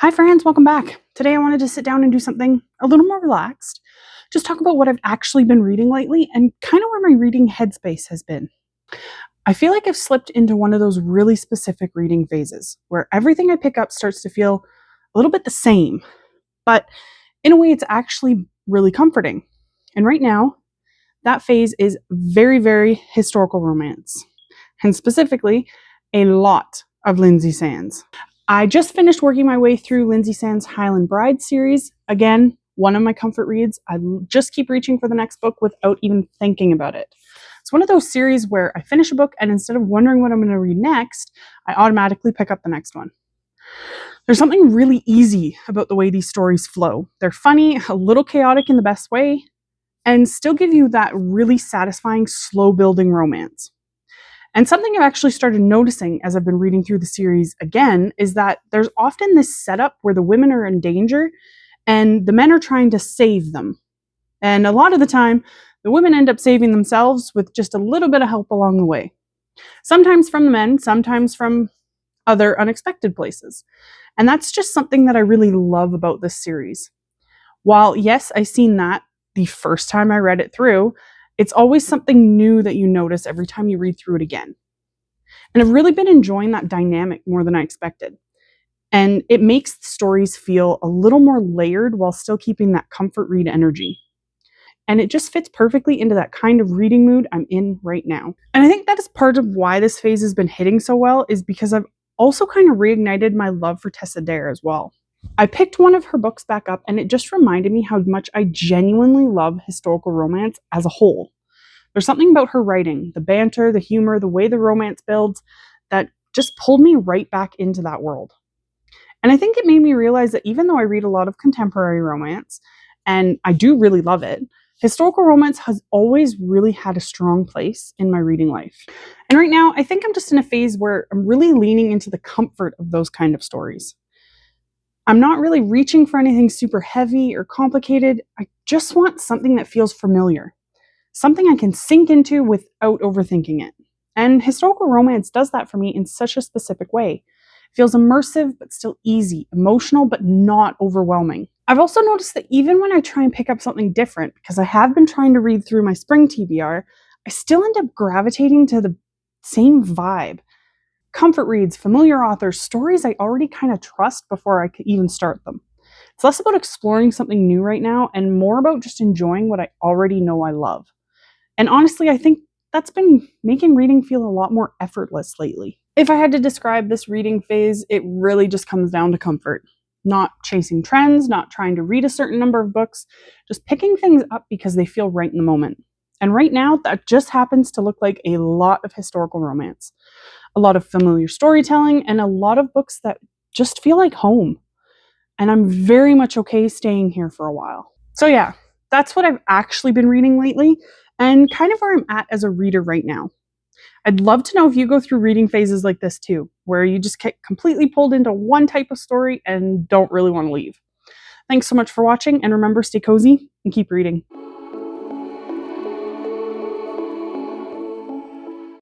Hi friends, welcome back. Today I wanted to sit down and do something a little more relaxed. Just talk about what I've actually been reading lately and kind of where my reading headspace has been. I feel like I've slipped into one of those really specific reading phases where everything I pick up starts to feel a little bit the same, but in a way it's actually really comforting. And right now, that phase is very historical romance, and specifically a lot of Lynsay Sands. I just finished working my way through Lynsay Sands Highland Brides series. Again, one of my comfort reads. I just keep reaching for the next book without even thinking about it. It's one of those series where I finish a book and instead of wondering what I'm going to read next, I automatically pick up the next one. There's something really easy about the way these stories flow. They're funny, a little chaotic in the best way, and still give you that really satisfying, slow building romance. And something I've actually started noticing as I've been reading through the series again is that there's often this setup where the women are in danger and the men are trying to save them. And a lot of the time, the women end up saving themselves with just a little bit of help along the way. Sometimes from the men, sometimes from other unexpected places. And that's just something that I really love about this series. While, yes, I seen that the first time I read it through, it's always something new that you notice every time you read through it again. And I've really been enjoying that dynamic more than I expected. And it makes the stories feel a little more layered while still keeping that comfort read energy. And it just fits perfectly into that kind of reading mood I'm in right now. And I think that is part of why this phase has been hitting so well, is because I've also kind of reignited my love for Tessa Dare as well. I picked one of her books back up and it just reminded me how much I genuinely love historical romance as a whole. There's something about her writing, the banter, the humor, the way the romance builds, that just pulled me right back into that world. And I think it made me realize that even though I read a lot of contemporary romance, and I do really love it, historical romance has always really had a strong place in my reading life. And right now, I think I'm just in a phase where I'm really leaning into the comfort of those kind of stories. I'm not really reaching for anything super heavy or complicated. I just want something that feels familiar, something I can sink into without overthinking it. And historical romance does that for me in such a specific way. It feels immersive, but still easy, emotional, but not overwhelming. I've also noticed that even when I try and pick up something different, because I have been trying to read through my spring TBR, I still end up gravitating to the same vibe. Comfort reads, familiar authors, stories I already kind of trust before I could even start them. It's less about exploring something new right now and more about just enjoying what I already know I love. And honestly, I think that's been making reading feel a lot more effortless lately. If I had to describe this reading phase, it really just comes down to comfort. Not chasing trends, not trying to read a certain number of books, just picking things up because they feel right in the moment. And right now, that just happens to look like a lot of historical romance, a lot of familiar storytelling, and a lot of books that just feel like home. And I'm very much okay staying here for a while. So yeah, that's what I've actually been reading lately and kind of where I'm at as a reader right now. I'd love to know if you go through reading phases like this too, where you just get completely pulled into one type of story and don't really want to leave. Thanks so much for watching, and remember, stay cozy and keep reading.